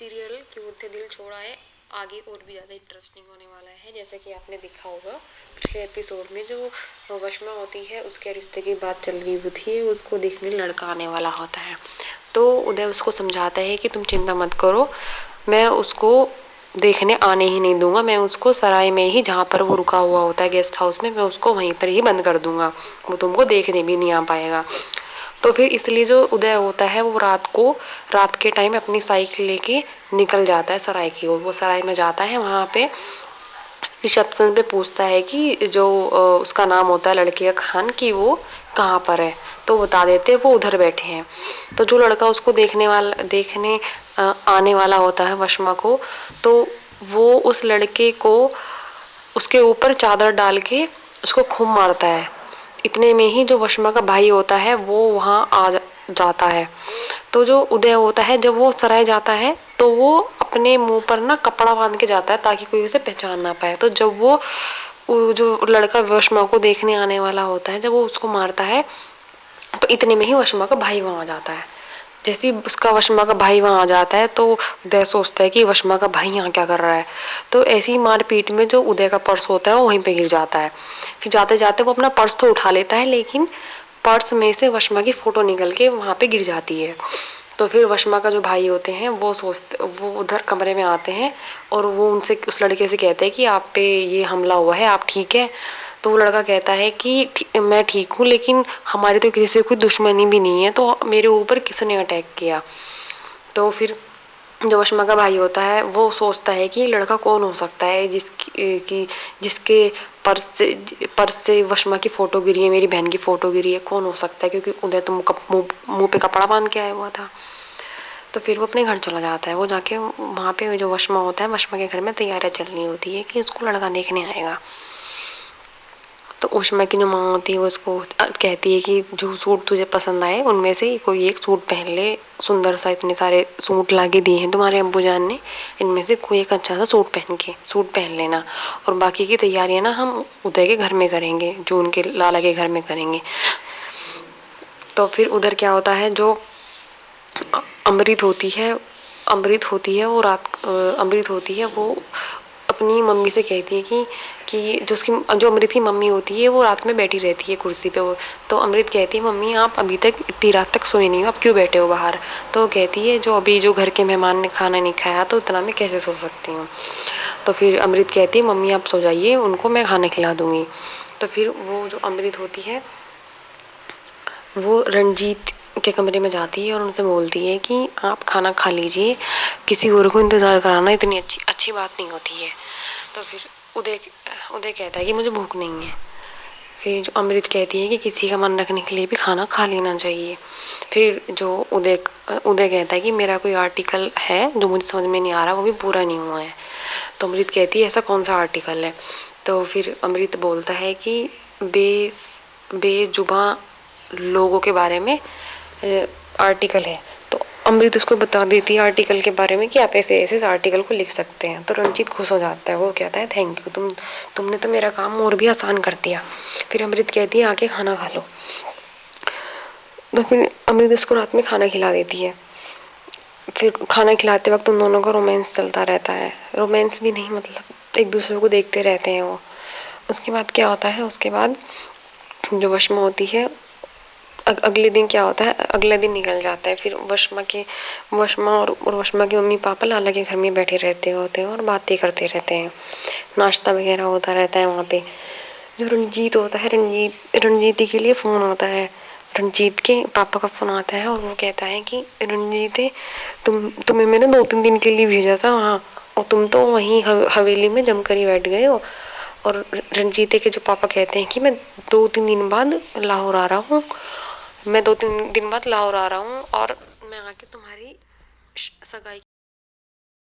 Serial क्यों थे दिल छोड़ाए आगे और भी ज़्यादा इंटरेस्टिंग होने वाला है। जैसे कि आपने देखा होगा पिछले एपिसोड में जो वशमा होती है उसके रिश्ते की बात चल रही होती है, उसको देखने लड़का आने वाला होता है। तो उदय उसको समझाता है कि तुम चिंता मत करो, मैं उसको देखने आने ही नहीं दूंगा, मैं उसको सराय में ही जहाँ पर वो रुका हुआ होता है गेस्ट हाउस में, मैं उसको वहीं पर ही बंद कर दूंगा, वो तुमको देखने भी नहीं आ पाएगा। तो फिर इसलिए जो उदय होता है वो रात के टाइम अपनी साइकिल लेके निकल जाता है सराय की ओर। वो सराय में जाता है, वहाँ पे रिसेप्शन पे पूछता है कि जो उसका नाम होता है लड़के का खान, कि वो कहाँ पर है। तो बता देते हैं वो उधर बैठे हैं। तो जो लड़का उसको देखने आने वाला होता है वशमा को, तो वो उस लड़के को उसके ऊपर चादर डाल के उसको खूब मारता है। इतने में ही जो वशमा का भाई होता है वो वहाँ जाता है। तो जो उदय होता है जब वो सराय जाता है तो वो अपने मुंह पर ना कपड़ा बांध के जाता है ताकि कोई उसे पहचान ना पाए। तो जब वो जो लड़का वशमा को देखने आने वाला होता है जब वो उसको मारता है तो इतने में ही वशमा का भाई वहाँ आ जाता है। जैसे ही उसका वशमा का भाई वहाँ आ जाता है तो उदय सोचता है कि वशमा का भाई यहाँ क्या कर रहा है। तो ऐसी मारपीट में जो उदय का पर्स होता है वो वहीं पे गिर जाता है। फिर जाते जाते वो अपना पर्स तो उठा लेता है, लेकिन पर्स में से वशमा की फ़ोटो निकल के वहाँ पे गिर जाती है। तो फिर वशमा का जो भाई होते हैं वो उधर कमरे में आते हैं और वो उनसे उस लड़के से कहते हैं कि आप पे ये हमला हुआ है, आप ठीक है। तो वो लड़का कहता है कि मैं ठीक हूँ, लेकिन हमारी तो किसी से कोई दुश्मनी भी नहीं है, तो मेरे ऊपर किसने अटैक किया। तो फिर जो वशमा का भाई होता है वो सोचता है कि लड़का कौन हो सकता है जिसके पर्स से वशमा की फ़ोटो गिरी है, मेरी बहन की फ़ोटो गिरी है, कौन हो सकता है, क्योंकि उदय तो मुँह पे कपड़ा बांध के आया हुआ था। तो फिर वो अपने घर चला जाता है। वो जाके वहाँ पे जो वशमा होता है वशमा के घर में तैयारियाँ चलनी होती है कि उसको लड़का देखने आएगा। तो वशमा की जो माँ होती है वो उसको कहती है कि जो सूट तुझे पसंद आए उनमें से कोई एक सूट पहन ले, सुंदर सा इतने सारे सूट ला के दिए हैं तुम्हारे अब्बू जान ने, इनमें से कोई एक अच्छा सा सूट पहन लेना, और बाकी की तैयारियाँ ना हम उदय के घर में करेंगे, जो उनके लाला के घर में करेंगे। तो फिर उधर क्या होता है, जो अमृत होती है वो अपनी मम्मी से कहती है कि जो अमृत की मम्मी होती है वो रात में बैठी रहती है कुर्सी पे। वो तो अमृत कहती है मम्मी आप अभी तक इतनी रात तक सोए नहीं हो, आप क्यों बैठे हो बाहर। तो वो कहती है जो घर के मेहमान ने खाना नहीं खाया तो इतना मैं कैसे सो सकती हूँ। तो फिर अमृत कहती है मम्मी आप सो जाइए, उनको मैं खाना खिला दूँगी। तो फिर वो जो अमृत होती है वो रणजीत के कमरे में जाती है और उनसे बोलती है कि आप खाना खा लीजिए, किसी और को इंतज़ार कराना इतनी अच्छी बात नहीं होती है। तो फिर उदय कहता है कि मुझे भूख नहीं है। फिर जो अमृत कहती है कि किसी का मन रखने के लिए भी खाना खा लेना चाहिए। फिर जो उदय कहता है कि मेरा कोई आर्टिकल है जो मुझे समझ में नहीं आ रहा, वो भी पूरा नहीं हुआ है। तो अमृत कहती है ऐसा कौन सा आर्टिकल है। तो फिर अमृत बोलता है कि बेजुबां लोगों के बारे में आर्टिकल है। तो अमृत उसको बता देती है आर्टिकल के बारे में कि आप ऐसे ऐसे इस आर्टिकल को लिख सकते हैं। तो रंजीत खुश हो जाता है, वो कहता है थैंक यू, तुमने तो मेरा काम और भी आसान कर दिया। फिर अमृत कहती है आके खाना खा लो। तो फिर अमृत उसको रात में खाना खिला देती है। फिर खाना खिलाते वक्त उन दोनों का रोमांस चलता रहता है, रोमांस भी नहीं मतलब एक दूसरे को देखते रहते हैं वो। उसके बाद क्या होता है, उसके बाद जो वशमा होती है अगले दिन क्या होता है, अगले दिन निकल जाता है। फिर वशमा और वशमा के मम्मी पापा लाला के घर में बैठे रहते होते हैं और बातें करते रहते हैं, नाश्ता वगैरह होता रहता है वहाँ पे। जो रंजीत होता है रंजीती के लिए फ़ोन आता है, रंजीत के पापा का फ़ोन आता है और वो कहता है कि रंजीत तुम्हें मैंने 2-3 दिन के लिए भेजा था वहाँ, और तुम तो वहीं हवेली में जमकर ही बैठ गए हो। और रंजीते के जो पापा कहते हैं कि मैं 2-3 दिन बाद लाहौर आ रहा हूँ, और मैं आके तुम्हारी सगाई